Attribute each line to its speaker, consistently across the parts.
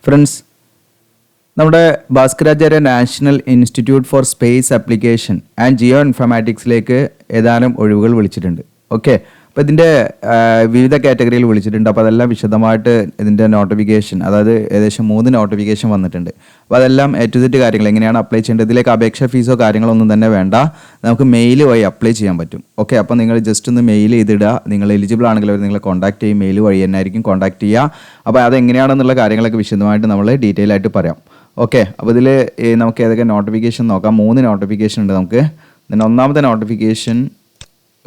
Speaker 1: Friends, നമ്മുടെ Bhaskaracharya national institute for space application and geo ഇൻഫർമാറ്റിക്സിലേക്ക് ഏതാനും ഒഴിവുകൾ വിളിച്ചിട്ടുണ്ട്. ഓക്കെ, അപ്പോൾ ഇതിൻ്റെ വിവിധ കാറ്റഗറിയിൽ വിളിച്ചിട്ടുണ്ട്. അപ്പോൾ അതെല്ലാം വിശദമായിട്ട് ഇതിൻ്റെ നോട്ടിഫിക്കേഷൻ, അതായത് ഏകദേശം 3 നോട്ടിഫിക്കേഷൻ വന്നിട്ടുണ്ട്. അപ്പോൾ അതെല്ലാം A to Z കാര്യങ്ങൾ എങ്ങനെയാണ് അപ്ലൈ ചെയ്യേണ്ടത്, ഇതിലേക്ക് അപേക്ഷ ഫീസോ കാര്യങ്ങളൊന്നും തന്നെ വേണ്ട, നമുക്ക് മെയിൽ വഴി അപ്ലൈ ചെയ്യാൻ പറ്റും. ഓക്കെ, അപ്പോൾ നിങ്ങൾ ജസ്റ്റ് ഒന്ന് മെയിൽ ചെയ്തിടുക. നിങ്ങൾ എലിജിബിൾ ആണെങ്കിൽ അവർ നിങ്ങളെ കോൺടാക്ട് ചെയ്യും, മെയിൽ വഴി തന്നെ ആയിരിക്കും കോൺടാക്ട് ചെയ്യുക. അപ്പോൾ അതെങ്ങനെയാണെന്നുള്ള കാര്യങ്ങളൊക്കെ വിശദമായിട്ട് നമ്മൾ ഡീറ്റെയിൽ ആയിട്ട് പറയാം. ഓക്കെ, അപ്പോൾ ഇതിൽ നമുക്ക് ഏതൊക്കെ നോട്ടിഫിക്കേഷൻ നോക്കാം. 3 നോട്ടിഫിക്കേഷൻ ഉണ്ട് നമുക്ക്. പിന്നെ ഒന്നാമത്തെ നോട്ടിഫിക്കേഷൻ,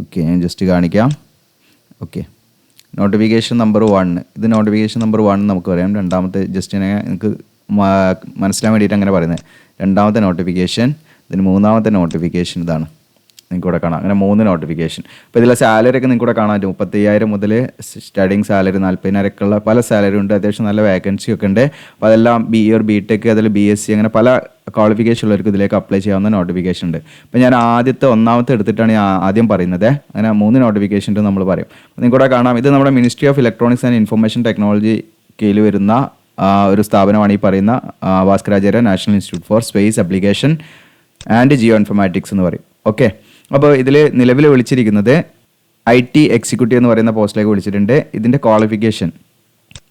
Speaker 1: ഓക്കെ ഞാൻ ജസ്റ്റ് കാണിക്കാം. ഓക്കെ, നോട്ടിഫിക്കേഷൻ നമ്പർ 1, ഇത് നോട്ടിഫിക്കേഷൻ നമ്പർ 1 നമുക്ക് പറയാം. രണ്ടാമത്തെ ജസ്റ്റ് നിങ്ങൾക്ക് മനസ്സിലാൻ വേണ്ടിയിട്ട് അങ്ങനെ പറയുന്നത്. രണ്ടാമത്തെ നോട്ടിഫിക്കേഷൻ, ഇതിന് മൂന്നാമത്തെ നോട്ടിഫിക്കേഷൻ ഇതാണ്, നിങ്ങൾക്ക് ഇവിടെ കാണാം. അങ്ങനെ 3 നോട്ടിഫിക്കേഷൻ. അപ്പോൾ ഇതിലെ സാലറി ഒക്കെ നിങ്ങൾക്ക് ഇവിടെ കാണാൻ പറ്റും. 35,000 മുതൽ സ്റ്റാർട്ടിങ് സാലറി 40,000 ഒക്കെ ഉള്ള പല സാലറി ഉണ്ട്. അത്യാവശ്യം നല്ല വേക്കൻസി ഒക്കെ ഉണ്ട്. അപ്പോൾ അതെല്ലാം BTech, അതിൽ BSc, അങ്ങനെ പല ക്വാളിഫിക്കേഷൻ ഉള്ളവർക്ക് ഇതിലേക്ക് അപ്ലൈ ചെയ്യാവുന്ന നോട്ടിഫിക്കേഷൻ ഉണ്ട്. അപ്പോൾ ഞാൻ ഒന്നാമത്തെ എടുത്തിട്ടാണ് ഞാൻ ആദ്യം പറയുന്നത്. അങ്ങനെ 3 നോട്ടിഫിക്കേഷൻ നമ്മൾ പറയും. നിങ്ങൾക്ക് ഇവിടെ കാണാം, ഇത് നമ്മുടെ ministry of electronics and information technology കീഴിൽ വരുന്ന ഒരു സ്ഥാപനമാണ് ഈ പറയുന്ന Bhaskaracharya national institute for space application and Jio informatics എന്ന് പറയും. ഓക്കെ, അപ്പോൾ ഇതിൽ നിലവിൽ വിളിച്ചിരിക്കുന്നത് IT എക്സിക്യൂട്ടീവ് എന്ന് പറയുന്ന പോസ്റ്റിലേക്ക് വിളിച്ചിട്ടുണ്ട്. ഇതിൻ്റെ ക്വാളിഫിക്കേഷൻ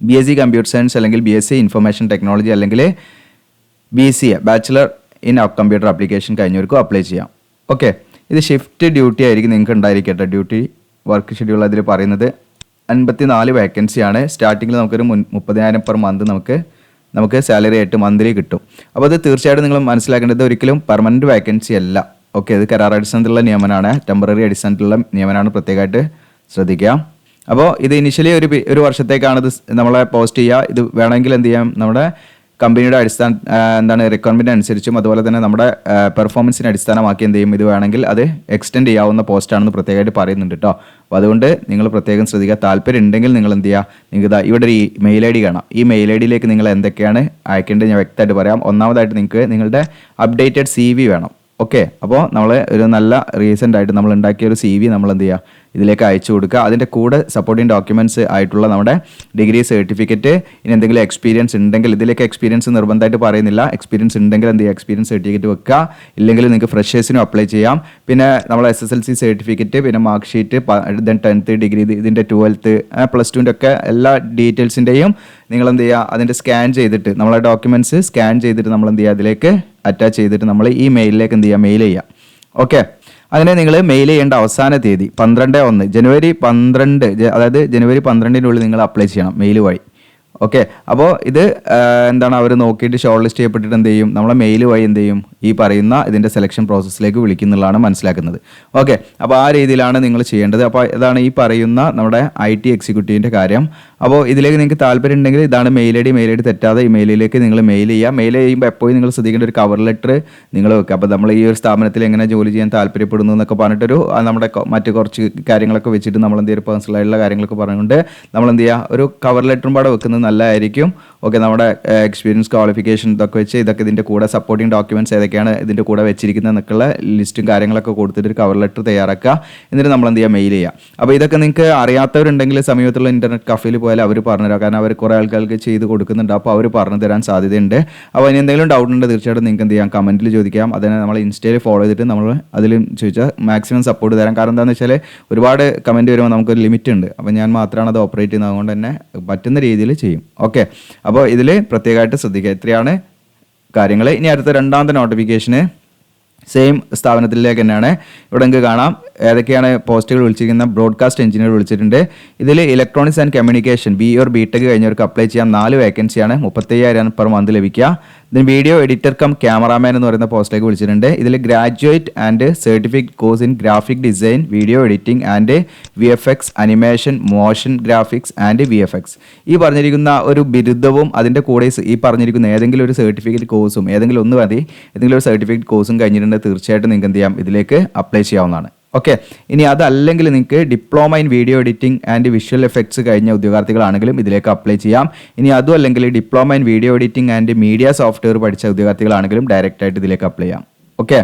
Speaker 1: BSc കമ്പ്യൂട്ടർ സയൻസ് അല്ലെങ്കിൽ BSc ഇൻഫർമേഷൻ ടെക്നോളജി അല്ലെങ്കിൽ BCA bachelor in computer application കഴിഞ്ഞവർക്കും അപ്ലൈ ചെയ്യാം. ഓക്കെ, ഇത് ഷിഫ്റ്റ് ഡ്യൂട്ടി ആയിരിക്കും നിങ്ങൾക്ക് ഉണ്ടായിരിക്കട്ടെ. ഡ്യൂട്ടി വർക്ക് ഷെഡ്യൂൾ അതിൽ പറയുന്നത് 54 വേക്കൻസിയാണ്. സ്റ്റാർട്ടിങ്ങിൽ നമുക്കൊരു 30,000 പെർ മന്ത് നമുക്ക് സാലറി ആയിട്ട് മന്ത്ലി കിട്ടും. അപ്പോൾ അത് തീർച്ചയായിട്ടും നിങ്ങൾ മനസ്സിലാക്കേണ്ടത് ഒരിക്കലും പെർമനൻറ്റ് വേക്കൻസി അല്ല. ഓക്കെ, ഇത് കരാർ അടിസ്ഥാനത്തിലുള്ള നിയമനമാണ്, ടെമ്പററി അടിസ്ഥാനത്തിലുള്ള നിയമനമാണ്, പ്രത്യേകമായിട്ട് ശ്രദ്ധിക്കുക. അപ്പോൾ ഇത് ഇനിഷ്യലി ഒരു വർഷത്തേക്കാണ് ഇത് നമ്മളെ പോസ്റ്റ് ചെയ്യുക. ഇത് വേണമെങ്കിൽ എന്ത് ചെയ്യാം, നമ്മുടെ കമ്പനിയുടെ റിക്വയർമെൻറ്റ് അനുസരിച്ചും അതുപോലെ തന്നെ നമ്മുടെ പെർഫോമൻസിനെ അടിസ്ഥാനമാക്കി എന്ത് ചെയ്യും, ഇത് വേണമെങ്കിൽ അത് എക്സ്റ്റെൻഡ് ചെയ്യാവുന്ന പോസ്റ്റാണെന്ന് പ്രത്യേകമായിട്ട് പറയുന്നുണ്ട് കേട്ടോ. അപ്പോൾ അതുകൊണ്ട് നിങ്ങൾ പ്രത്യേകം ശ്രദ്ധിക്കുക. താല്പര്യം ഉണ്ടെങ്കിൽ നിങ്ങൾ എന്ത് ചെയ്യുക, നിങ്ങൾക്ക് ഇവിടെ ഒരു മെയിൽ ID കാണാം. ഈ മെയിൽ IDയിലേക്ക് നിങ്ങൾ എന്തൊക്കെയാണ് അയക്കേണ്ടത് ഞാൻ വ്യക്തമായിട്ട് പറയാം. ഒന്നാമതായിട്ട് നിങ്ങൾക്ക് നിങ്ങളുടെ അപ്ഡേറ്റഡ് CV വേണം. ഓക്കെ, അപ്പോൾ നമ്മൾ ഒരു നല്ല റീസെൻ്റ് ആയിട്ട് നമ്മൾ ഉണ്ടാക്കിയ ഒരു CV നമ്മൾ എന്ത് ചെയ്യുക, ഇതിലേക്ക് അയച്ചു കൊടുക്കുക. അതിൻ്റെ കൂടെ സപ്പോർട്ടിങ് ഡോക്യുമെൻറ്റ്സ് ആയിട്ടുള്ള നമ്മുടെ ഡിഗ്രി സർട്ടിഫിക്കറ്റ്, ഇനി എന്തെങ്കിലും എക്സ്പീരിയൻസ് ഉണ്ടെങ്കിൽ, ഇതിലേക്ക് എക്സ്പീരിയൻസ് നിർബന്ധമായിട്ട് പറയുന്നില്ല, എക്സ്പീരിയൻസ് ഉണ്ടെങ്കിൽ എന്ത് ചെയ്യുക, എക്സ്പീരിയൻസ് സർട്ടിഫിക്കറ്റ് വെക്കുക. ഇല്ലെങ്കിൽ നിങ്ങൾക്ക് ഫ്രഷേഴ്സിനും അപ്ലൈ ചെയ്യാം. പിന്നെ നമ്മൾ SSLC സർട്ടിഫിക്കറ്റ്, പിന്നെ mark sheet, then 10th degree, ഇതിൻ്റെ 12th +2ൻ്റെ ഒക്കെ എല്ലാ ഡീറ്റെയിൽസിൻ്റെയും നിങ്ങൾ എന്ത് ചെയ്യുക, അതിൻ്റെ സ്കാൻ ചെയ്തിട്ട് നമ്മളെ ഡോക്യുമെൻറ്റ്സ് സ്കാൻ ചെയ്തിട്ട് നമ്മൾ എന്ത് ചെയ്യുക, അതിലേക്ക് അറ്റാച്ച് ചെയ്തിട്ട് നമ്മൾ ഈ മെയിലിലേക്ക് എന്ത് ചെയ്യുക, മെയിൽ ചെയ്യുക. ഓക്കെ, അങ്ങനെ നിങ്ങൾ മെയിൽ ചെയ്യേണ്ട അവസാന തീയതി 12/1 ജനുവരി 12, അതായത് ജനുവരി 12-നുള്ളിൽ നിങ്ങൾ അപ്ലൈ ചെയ്യണം മെയിൽ വഴി. ഓക്കെ, അപ്പോൾ ഇത് അവർ നോക്കിയിട്ട് ഷോർട്ട് ലിസ്റ്റ് ചെയ്യപ്പെട്ടിട്ട് എന്ത് ചെയ്യും, നമ്മളെ മെയിൽ വഴി എന്ത് ചെയ്യും, ഈ പറയുന്ന ഇതിൻ്റെ സെലക്ഷൻ പ്രോസസ്സിലേക്ക് വിളിക്കുന്നുള്ളതാണ് മനസ്സിലാക്കുന്നത്. ഓക്കെ, അപ്പോൾ ആ രീതിയിലാണ് നിങ്ങൾ ചെയ്യേണ്ടത്. അപ്പോൾ ഇതാണ് ഈ പറയുന്ന നമ്മുടെ IT എക്സിക്യൂട്ടീവിൻ്റെ കാര്യം. അപ്പോൾ ഇതിലേക്ക് നിങ്ങൾക്ക് താല്പര്യം ഉണ്ടെങ്കിൽ ഇതാണ് മെയിൽ ID തെറ്റാതെ ഈ മെയിലിലേക്ക് നിങ്ങൾ മെയിൽ ചെയ്യുക. മെയിൽ ചെയ്യുമ്പോൾ എപ്പോഴും നിങ്ങൾ ശ്രദ്ധിക്കേണ്ട ഒരു കവർ ലെറ്റർ നിങ്ങൾ വെക്കുക. അപ്പോൾ നമ്മൾ ഈ ഒരു സ്ഥാപനത്തിൽ എങ്ങനെ ജോലി ചെയ്യാൻ താല്പര്യപ്പെടുന്നു എന്നൊക്കെ പറഞ്ഞിട്ടൊരു നമ്മുടെ മറ്റ് കുറച്ച് കാര്യങ്ങളൊക്കെ വെച്ചിട്ട് നമ്മൾ എന്ത് ചെയ്യുക, പേഴ്സണലായിട്ടുള്ള കാര്യങ്ങളൊക്കെ പറഞ്ഞുകൊണ്ട് നമ്മൾ എന്ത് ചെയ്യുക, ഒരു കവർ ലെറ്ററും പാടെ വെക്കുന്നത് നല്ലതായിരിക്കും. ഓക്കെ, നമ്മുടെ എക്സ്പീരിയൻസ്, ക്വാളിഫിക്കേഷൻ ഇതൊക്കെ വെച്ച് ഇതൊക്കെ ഇതിൻ്റെ കൂടെ സപ്പോർട്ടിങ് ഡോക്യുമെൻറ്റ്സ് ഏതൊക്കെയാണ് ഇതിൻ്റെ കൂടെ വെച്ചിരിക്കുന്നത് എന്നൊക്കെയുള്ള ലിസ്റ്റും കാര്യങ്ങളൊക്കെ കൊടുത്തിട്ട് ഒരു കവർ ലെറ്റർ തയ്യാറാക്കുക. എന്നിട്ട് നമ്മൾ എന്ത് ചെയ്യുക, മെയിൽ ചെയ്യുക. അപ്പോൾ ഇതൊക്കെ നിങ്ങൾക്ക് അറിയാത്തവരുണ്ടെങ്കിൽ സമീപത്തുള്ള ഇൻ്റർനെറ്റ് കഫേയിൽ പോയാൽ അവർ പറഞ്ഞുതരാം. കാരണം അവർ കുറേ ആൾക്കാർക്ക് ചെയ്ത് കൊടുക്കുന്നുണ്ട്. അപ്പോൾ അവർ പറഞ്ഞു തരാൻ സാധ്യതയുണ്ട്. അപ്പോൾ ഇനി എന്തെങ്കിലും ഡൗട്ട് ഉണ്ട് തീർച്ചയായിട്ടും നിങ്ങൾക്ക് എന്ത് ചെയ്യാം, കമൻറ്റിൽ ചോദിക്കാം. അതിനെ നമ്മൾ ഇൻസ്റ്റയിൽ ഫോളോ ചെയ്തിട്ട് നമ്മൾ അതിലും ചോദിച്ചാൽ മാക്സിമം സപ്പോർട്ട് തരാം. കാരണം എന്താണെന്ന് വെച്ചാൽ ഒരുപാട് കമൻറ്റ് വരുമ്പോൾ നമുക്കൊരു ലിമിറ്റ് ഉണ്ട്. അപ്പോൾ ഞാൻ മാത്രമാണ് അത് ഓപ്പറേറ്റ് ചെയ്യുന്നത്, അതുകൊണ്ട് തന്നെ പറ്റുന്ന രീതിയിൽ ചെയ്യും. ഓക്കെ, അപ്പോൾ ഇതിൽ പ്രത്യേകമായിട്ട് ശ്രദ്ധിക്കുക. ഇത്രയാണ് കാര്യങ്ങൾ. ഇനി അടുത്ത രണ്ടാമത്തെ നോട്ടിഫിക്കേഷന് സെയിം സ്ഥാപനത്തിലേക്ക് തന്നെയാണ്. ഇവിടെ നിങ്ങൾക്ക് കാണാം ഏതൊക്കെയാണ് പോസ്റ്റുകൾ വിളിച്ചിരിക്കുന്ന. ബ്രോഡ്കാസ്റ്റ് എഞ്ചിനീയർ വിളിച്ചിട്ടുണ്ട്. ഇതിൽ ഇലക്ട്രോണിക്സ് ആൻഡ് കമ്മ്യൂണിക്കേഷൻ BTech കഴിഞ്ഞവർക്ക് അപ്ലൈ ചെയ്യാൻ 4 വേക്കൻസിയാണ്. 35,000 പെർ മന്ത് ലഭിക്കുക. ഇതിന് വീഡിയോ എഡിറ്റർ ക്യാമറാമാൻ എന്ന് പറയുന്ന പോസ്റ്റിലേക്ക് വിളിച്ചിട്ടുണ്ട്. ഇതിൽ graduate and certificate course in graphic design, video editing and VFX, animation, motion graphics and VFX. ഈ പറഞ്ഞിരിക്കുന്ന ഒരു ബിരുദവും അതിൻ്റെ കൂടെ ഈ പറഞ്ഞിരിക്കുന്ന ഏതെങ്കിലും ഒരു സർട്ടിഫിക്കറ്റ് കോഴ്സും, ഏതെങ്കിലും ഒന്ന് മതി, ഏതെങ്കിലും ഒരു സർട്ടിഫിക്കറ്റ് കോഴ്സും കഴിഞ്ഞിട്ടുണ്ടെങ്കിൽ തീർച്ചയായിട്ടും നിങ്ങൾക്ക് എന്ത് ചെയ്യാം, ഇതിലേക്ക് അപ്ലൈ ചെയ്യാവുന്നതാണ്. ഓക്കെ, ഇനി അതല്ലെങ്കിൽ നിങ്ങൾക്ക് diploma in video editing and visual effects കഴിഞ്ഞ ഉദ്യോഗാർത്ഥികളാണെങ്കിലും ഇതിലേക്ക് അപ്ലൈ ചെയ്യാം. ഇനി അതും അല്ലെങ്കിൽ diploma in video editing and media software പഠിച്ച ഉദ്യോഗാർത്ഥികളാണെങ്കിലും ഡയറക്റ്റായിട്ട് ഇതിലേക്ക് അപ്ലൈ ചെയ്യാം. ഓക്കെ,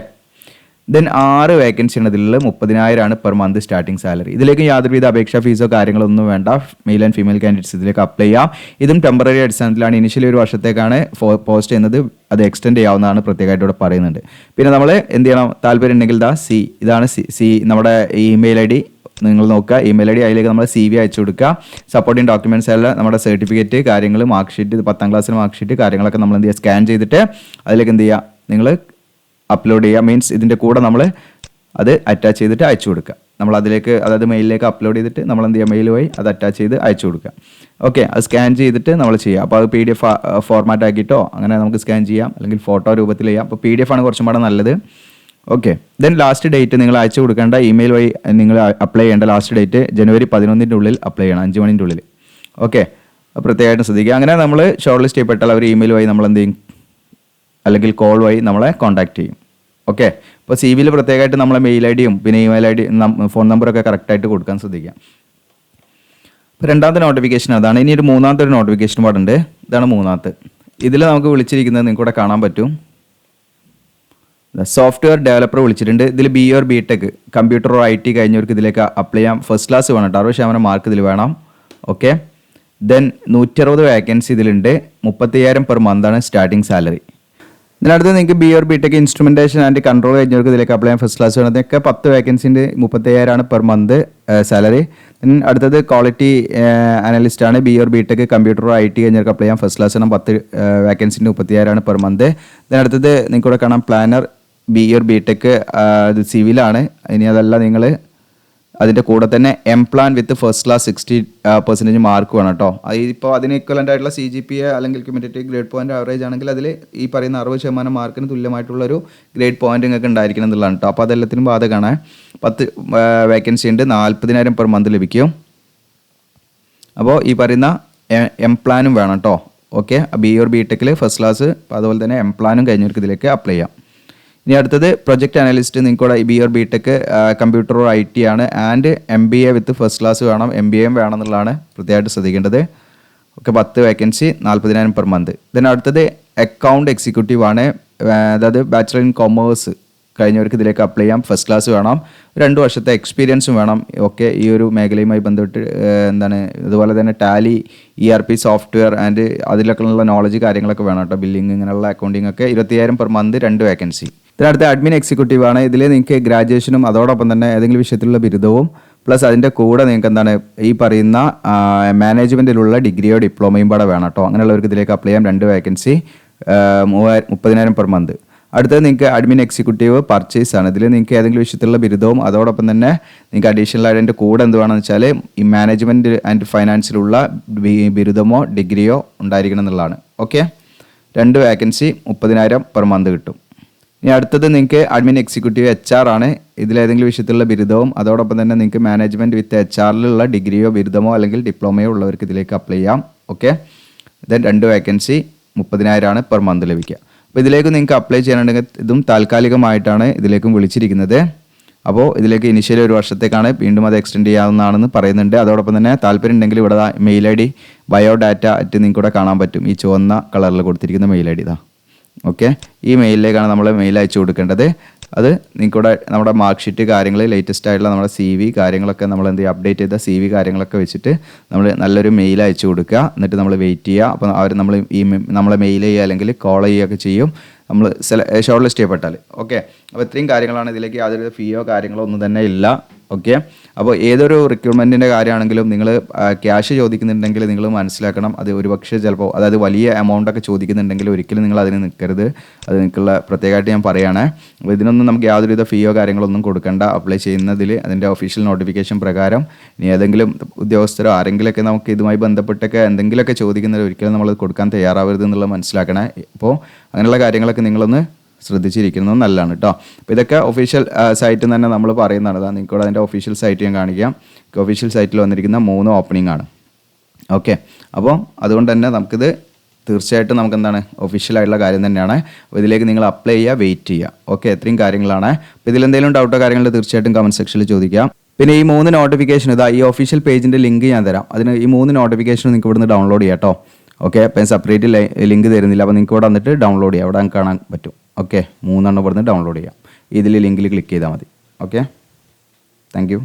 Speaker 1: ദെൻ 6 വേക്കൻസി ആണ് ഇതിൽ 30,000 പെർ മന്ത് സ്റ്റാർട്ടിംഗ് സാലറി. ഇതിലേക്ക് യാതൊരുവിധ അപേക്ഷാ ഫീസോ കാര്യങ്ങളൊന്നും വേണ്ട. മെയിൽ ആൻഡ് ഫീമെയിൽ കാൻഡിഡേറ്റ്സ് ഇതിലേക്ക് അപ്ലൈ ചെയ്യാം. ഇതും ടെമ്പററി അടിസ്ഥാനത്തിലാണ്. ഇനിഷ്യലി ഒരു വർഷത്തേക്കാണ് പോസ്റ്റ് ചെയ്യുന്നത്. അത് എക്സ്റ്റെൻഡ് ചെയ്യാവുന്നതാണ് പ്രത്യേകമായിട്ട് ഇവിടെ പറയുന്നുണ്ട്. പിന്നെ നമ്മൾ എന്ത് ചെയ്യണം, താല്പര്യം ഉണ്ടെങ്കിൽ ഇതാണ് സി നമ്മുടെ ഇമെയിൽ ഐ ഡി നിങ്ങൾ നോക്കുക. ഇമെയിൽ ഐ ഡി അതിലേക്ക് നമ്മൾ CV അയച്ചു കൊടുക്കുക. സപ്പോർട്ടിംഗ് ഡോക്യുമെൻറ്റ്സ് എല്ലാം നമ്മുടെ സർട്ടിഫിക്കറ്റ് കാര്യങ്ങൾ, മാർക്ക് ഷീറ്റ്, 10ാം ക്ലാസ്സിലെ മാർക്ക് ഷീറ്റ് കാര്യങ്ങളൊക്കെ നമ്മൾ എന്ത് ചെയ്യുക, സ്കാൻ ചെയ്തിട്ട് അതിലേക്ക് എന്ത് ചെയ്യുക, നിങ്ങൾ അപ്ലോഡ് ചെയ്യുക. മീൻസ് ഇതിൻ്റെ കൂടെ നമ്മൾ അത് അറ്റാച്ച് ചെയ്തിട്ട് അയച്ചു കൊടുക്കുക. നമ്മൾ അതിലേക്ക്, അതായത് മെയിലിലേക്ക് അപ്ലോഡ് ചെയ്തിട്ട് നമ്മൾ എന്ത് ചെയ്യുക, മെയിൽ വഴി അത് അറ്റാച്ച് ചെയ്ത് അയച്ചു കൊടുക്കുക. ഓക്കെ, അത് സ്കാൻ ചെയ്തിട്ട് നമ്മൾ ചെയ്യുക. അപ്പോൾ അത് PDF ഫോർമാറ്റ് ആക്കിയിട്ടോ അങ്ങനെ നമുക്ക് സ്കാൻ ചെയ്യാം, അല്ലെങ്കിൽ ഫോട്ടോ രൂപത്തിൽ ചെയ്യാം. അപ്പോൾ PDF ആണ് കുറച്ചും കൂടെ നല്ലത്. ഓക്കെ, ദെൻ ലാസ്റ്റ് ഡേറ്റ് നിങ്ങൾ അയച്ചു കൊടുക്കേണ്ട ഇമെയിൽ വഴി നിങ്ങൾ അപ്ലൈ ചെയ്യേണ്ട ലാസ്റ്റ് ഡേറ്റ് ജനുവരി 11 ഉള്ളിൽ അപ്ലൈ ചെയ്യണം, 5 മണിൻ്റെ ഉള്ളിൽ. ഓക്കെ, പ്രത്യേകമായിട്ടും ശ്രദ്ധിക്കുക. അങ്ങനെ നമ്മൾ ഷോർട്ട് ലിസ്റ്റ് ചെയ്യപ്പെട്ടാൽ അവർ ഇമെയിൽ വഴി നമ്മൾ എന്ത് ചെയ്യും, അല്ലെങ്കിൽ കോൾ വഴി നമ്മളെ കോൺടാക്ട് ചെയ്യും. ഓക്കെ, അപ്പോൾ CV പ്രത്യേകമായിട്ട് നമ്മളെ മെയിൽ ഐ ഡിയും പിന്നെ ഇമെയിൽ ഐ ഡി ഫോൺ നമ്പറൊക്കെ കറക്റ്റായിട്ട് കൊടുക്കാൻ ശ്രദ്ധിക്കുക. ഇപ്പോൾ രണ്ടാമത്തെ നോട്ടിഫിക്കേഷൻ അതാണ്. ഇനി ഒരു മൂന്നാമത്തെ ഒരു നോട്ടിഫിക്കേഷൻ പാടുണ്ട്. ഇതാണ് മൂന്നാമത്തെ. ഇതിൽ നമുക്ക് വിളിച്ചിരിക്കുന്നത് നിങ്ങൾക്ക് ഇവിടെ കാണാൻ പറ്റും. സോഫ്റ്റ്വെയർ ഡെവലപ്പർ വിളിച്ചിട്ടുണ്ട്. ഇതിൽ BA or BTech computer or IT കഴിഞ്ഞവർക്ക് ഇതിലേക്ക് അപ്ലൈ ചെയ്യാം. ഫസ്റ്റ് ക്ലാസ് വേണം കേട്ടോ, 60% മാർക്ക് ഇതിൽ വേണം. ഓക്കെ, ദെൻ 160 വേക്കൻസി ഇതിലുണ്ട്. 30,000 പെർ മന്താണ് സ്റ്റാർട്ടിംഗ് സാലറി. ഇതിനടുത്ത് നിങ്ങൾക്ക് BA or BTech instrumentation and control കഴിഞ്ഞവർക്ക് ഇതിലേക്ക് അപ്ലൈ ചെയ്യാം. ഫസ്റ്റ് ക്ലാസ് വേണം. ഇതൊക്കെ 10 വേക്കൻസിൻ്റെ 30,000 പെർ മന്ത് സാലറി. അടുത്തത് ക്വാളിറ്റി അനലിസ്റ്റ് ആണ്. BA or BTech computer or IT കഴിഞ്ഞവർക്ക് അപ്ലൈ ചെയ്യാം. ഫസ്റ്റ് ക്ലാസ് വേണം. 10 വേക്കൻസിൻ്റെ 30,000 പെർ മന്ത്. ഇതിനടുത്തത് നിങ്ങൾക്ക് ഇവിടെ കാണാം പ്ലാനർ BA or BTech ഇത് സിവിലാണ്. ഇനി അതല്ല, നിങ്ങൾ അതിൻ്റെ കൂടെ തന്നെ എംപ്ലാൻ വിത്ത് ഫസ്റ്റ് ക്ലാസ് 60% മാർക്ക് വേണം കേട്ടോ. ഇപ്പോൾ അതിന് ഇക്വലൻ്റ് ആയിട്ടുള്ള CGPA അല്ലെങ്കിൽ ക്യുമുലേറ്റീവ് ഗ്രേഡ് പോയിന്റ് ആവറേജ് ആണെങ്കിൽ അതിൽ ഈ പറയുന്ന 60% മാർക്കിന് തുല്യമായിട്ടുള്ളൊരു ഗ്രേഡ് പോയിന്റ് നിങ്ങൾക്ക് ഉണ്ടായിരിക്കണം എന്നുള്ളതാണ് കേട്ടോ. അപ്പോൾ അതെല്ലാത്തിനും ബാധകമാണ്. 10 വേക്കൻസി ഉണ്ട്. 40,000 പെർ മന്ത് ലഭിക്കും. അപ്പോൾ ഈ പറയുന്ന എംപ്ലാനും വേണം കേട്ടോ. Okay, BA or BTech first class, അതുപോലെ തന്നെ എംപ്ലാനും കഴിഞ്ഞവർക്ക് ഇതിലേക്ക് അപ്ലൈ ചെയ്യാം. ഇനി അടുത്തത് പ്രൊജക്ട് അനലിസ്റ്റ്. നിങ്ങൾക്കൂടെ BA or BTech computer or IT ആണ്. And MBA with first class വേണം. MBA വേണം എന്നുള്ളതാണ് പ്രത്യേകമായിട്ട് ശ്രദ്ധിക്കേണ്ടത്. Okay, 10 vacancy 40,000 per month. ഇതിന് അടുത്തത് അക്കൗണ്ട് എക്സിക്യൂട്ടീവ് ആണ്. അതായത് ബാച്ചിലർ ഇൻ കൊമേഴ്സ് കഴിഞ്ഞവർക്ക് ഇതിലേക്ക് അപ്ലൈ ചെയ്യാം. ഫസ്റ്റ് ക്ലാസ് വേണം. 2 വർഷത്തെ എക്സ്പീരിയൻസും വേണം. ഓക്കെ, ഈ ഒരു മേഖലയുമായി ബന്ധപ്പെട്ട് അതുപോലെ തന്നെ ടാലി, ERP സോഫ്റ്റ്വെയർ ആൻഡ് അതിലൊക്കെയുള്ള നോളജ് കാര്യങ്ങളൊക്കെ വേണം കേട്ടോ. ബില്ലിംഗ് ഇങ്ങനെയുള്ള അക്കൗണ്ടിങ് ഒക്കെ. 20,000 പെർ മന്ത്, 2 വേക്കൻസി. ഇതിനടുത്ത് അഡ്മിൻ എക്സിക്യൂട്ടീവ് ആണ്. ഇതിൽ നിങ്ങൾക്ക് ഗ്രാജുവേഷനും അതോടൊപ്പം തന്നെ ഏതെങ്കിലും വിഷയത്തിലുള്ള ബിരുദവും പ്ലസ് അതിൻ്റെ കൂടെ നിങ്ങൾക്ക് ഈ പറയുന്ന മാനേജ്മെൻറ്റിലുള്ള ഡിഗ്രിയോ ഡിപ്ലോമയും കൂടെ വേണം കേട്ടോ. അങ്ങനെയുള്ളവർക്ക് ഇതിലേക്ക് അപ്ലൈ ചെയ്യാം. 2 വേക്കൻസി, 30,000 പെർ മന്ത്. അടുത്തത് നിങ്ങൾക്ക് അഡ്മിൻ എക്സിക്യൂട്ടീവ് പർച്ചേസ് ആണ്. ഇതിൽ നിങ്ങൾക്ക് ഏതെങ്കിലും വിഷയത്തിലുള്ള ബിരുദവും അതോടൊപ്പം തന്നെ നിങ്ങൾക്ക് അഡീഷണൽ ആയിട്ട് അതിൻ്റെ കൂടെ എന്ത് വേണമെന്ന് വെച്ചാൽ ഈ മാനേജ്മെൻറ്റ് ആൻഡ് ഫൈനാൻസിലുള്ള ബിരുദമോ ഡിഗ്രിയോ ഉണ്ടായിരിക്കണം എന്നുള്ളതാണ്. ഓക്കെ, 2 വേക്കൻസി, 30,000 പെർ മന്ത് കിട്ടും. ഇനി അടുത്തത് നിങ്ങൾക്ക് അഡ്മിൻ എക്സിക്യൂട്ടീവ് HR ആണ്. ഇതിലേതെങ്കിലും വിഷയത്തിലുള്ള ബിരുദവും അതോടൊപ്പം തന്നെ നിങ്ങൾക്ക് മാനേജ്മെൻറ്റ് വിത്ത് HR ഡിഗ്രിയോ ബിരുദമോ അല്ലെങ്കിൽ ഡിപ്ലോമയോ ഉള്ളവർക്ക് ഇതിലേക്ക് അപ്ലൈ ചെയ്യാം. Okay, then 2 vacancy, 30,000 per month ലഭിക്കുക. അപ്പോൾ ഇതിലേക്ക് നിങ്ങൾക്ക് അപ്ലൈ ചെയ്യാനുണ്ടെങ്കിൽ ഇതും താൽക്കാലികമായിട്ടാണ് ഇതിലേക്കും വിളിച്ചിരിക്കുന്നത്. അപ്പോൾ ഇതിലേക്ക് ഇനിഷ്യലി 1 വർഷത്തേക്കാണ്. വീണ്ടും അത് എക്സ്റ്റെൻഡ് ചെയ്യാവുന്നതാണെന്ന് പറയുന്നുണ്ട്. അതോടൊപ്പം തന്നെ താല്പര്യം ഉണ്ടെങ്കിൽ ഇവിടെ മെയിൽ ID ബയോഡാറ്റ നിങ്ങൾക്ക് ഇവിടെ കാണാൻ പറ്റും. ഈ ചുവന്ന കളറിൽ കൊടുത്തിരിക്കുന്ന മെയിൽ ID ഇതാ. ഓക്കെ, ഈ മെയിലിലേക്കാണ് നമ്മൾ മെയിൽ അയച്ചു കൊടുക്കേണ്ടത്. അത് നിങ്ങൾക്കിവിടെ നമ്മുടെ മാർക്ക് ഷീറ്റ് കാര്യങ്ങൾ, ലേറ്റസ്റ്റ് ആയിട്ടുള്ള നമ്മുടെ CV കാര്യങ്ങളൊക്കെ നമ്മൾ എന്ത് ചെയ്യുക, അപ്ഡേറ്റ് ചെയ്ത CV കാര്യങ്ങളൊക്കെ വെച്ചിട്ട് നമ്മൾ നല്ലൊരു മെയിൽ അയച്ചു കൊടുക്കുക. എന്നിട്ട് നമ്മൾ വെയിറ്റ് ചെയ്യുക. അപ്പോൾ അവർ നമ്മളെ മെയിൽ ചെയ്യുക അല്ലെങ്കിൽ കോൾ ചെയ്യുകയൊക്കെ ചെയ്യും നമ്മൾ ഷോർട്ട് ലിസ്റ്റ് ചെയ്യപ്പെട്ടാൽ. ഓക്കെ, അപ്പോൾ ഇത്രയും കാര്യങ്ങളാണ്. ഇതിലേക്ക് യാതൊരു ഫീയോ കാര്യങ്ങളോ ഒന്നും തന്നെ ഇല്ല. ഓക്കെ, അപ്പോൾ ഏതൊരു റിക്രൂട്ട്മെൻറ്റിൻ്റെ കാര്യമാണെങ്കിലും നിങ്ങൾ ക്യാഷ് ചോദിക്കുന്നുണ്ടെങ്കിൽ നിങ്ങൾ മനസ്സിലാക്കണം, അത് ഒരുപക്ഷെ ചിലപ്പോൾ അതായത് വലിയ എമൗണ്ടൊക്കെ ചോദിക്കുന്നുണ്ടെങ്കിൽ ഒരിക്കലും നിങ്ങൾ അതിന് നിൽക്കരുത്. അത് നിങ്ങൾക്കുള്ള പ്രത്യേകമായിട്ട് ഞാൻ പറയുകയാണ്. അപ്പോൾ ഇതിനൊന്നും നമുക്ക് യാതൊരുവിധ ഫീയോ കാര്യങ്ങളൊന്നും കൊടുക്കേണ്ട. അപ്ലൈ ചെയ്യുന്നതിൽ അതിൻ്റെ ഒഫീഷ്യൽ നോട്ടിഫിക്കേഷൻ പ്രകാരം ഇനി ഏതെങ്കിലും ഉദ്യോഗസ്ഥരോ ആരെങ്കിലുമൊക്കെ നമുക്ക് ഇതുമായി ബന്ധപ്പെട്ടൊക്കെ എന്തെങ്കിലുമൊക്കെ ചോദിക്കുന്നതിൽ ഒരിക്കലും നമ്മൾ കൊടുക്കാൻ തയ്യാറാവരുത് എന്നുള്ളത് മനസ്സിലാക്കണേ. അപ്പോൾ അങ്ങനെയുള്ള കാര്യങ്ങളൊക്കെ നിങ്ങളൊന്ന് ശ്രദ്ധിച്ചിരിക്കുന്നത് നല്ലതാണ് കേട്ടോ. അപ്പോൾ ഇതൊക്കെ ഒഫീഷ്യൽ സൈറ്റിൽ തന്നെ നമ്മൾ പറയുന്നതാണ്. നിങ്ങൾക്കൂടെ അതിൻ്റെ ഒഫീഷ്യൽ സൈറ്റ് ഞാൻ കാണിക്കാം. ഒഫീഷ്യൽ സൈറ്റിൽ വന്നിരിക്കുന്ന 3 ഓപ്പണിംഗ് ആണ്. ഓക്കെ, അപ്പോൾ അതുകൊണ്ട് തന്നെ നമുക്കിത് തീർച്ചയായിട്ടും നമുക്ക് എന്താണ് ഒഫീഷ്യലായിട്ടുള്ള കാര്യം തന്നെയാണ്. അപ്പോൾ ഇതിലേക്ക് നിങ്ങൾ അപ്ലൈ ചെയ്യുക, വെയിറ്റ് ചെയ്യുക. ഓക്കെ, ഇത്രയും കാര്യങ്ങളാണ്. അപ്പോൾ ഇതിലെന്തെങ്കിലും ഡൗട്ടോ കാര്യങ്ങൾ തീർച്ചയായിട്ടും കമൻറ്റ് സെക്ഷനിൽ ചോദിക്കാം. പിന്നെ ഈ 3 നോട്ടിഫിക്കേഷൻ ഈ ഒഫീഷ്യൽ പേജിൻ്റെ ലിങ്ക് ഞാൻ തരാം. അതിന് ഈ 3 നോട്ടിഫിക്കേഷൻ നിങ്ങൾക്ക് ഇവിടുന്ന് ഡൗൺലോഡ് ചെയ്യാം കേട്ടോ. ഓക്കെ, അപ്പം സെപ്പറേറ്റ് ലിങ്ക് തരുന്നില്ല. അപ്പോൾ നിങ്ങൾക്ക് ഇവിടെ വന്നിട്ട് ഡൗൺലോഡ് ചെയ്യാം. അവിടെ കാണാൻ പറ്റും. ഓക്കെ, 3 ഇവിടുന്ന് ഡൗൺലോഡ് ചെയ്യാം. ഇതിൽ ലിങ്കിൽ ക്ലിക്ക് ചെയ്താൽ മതി. Okay, thank you.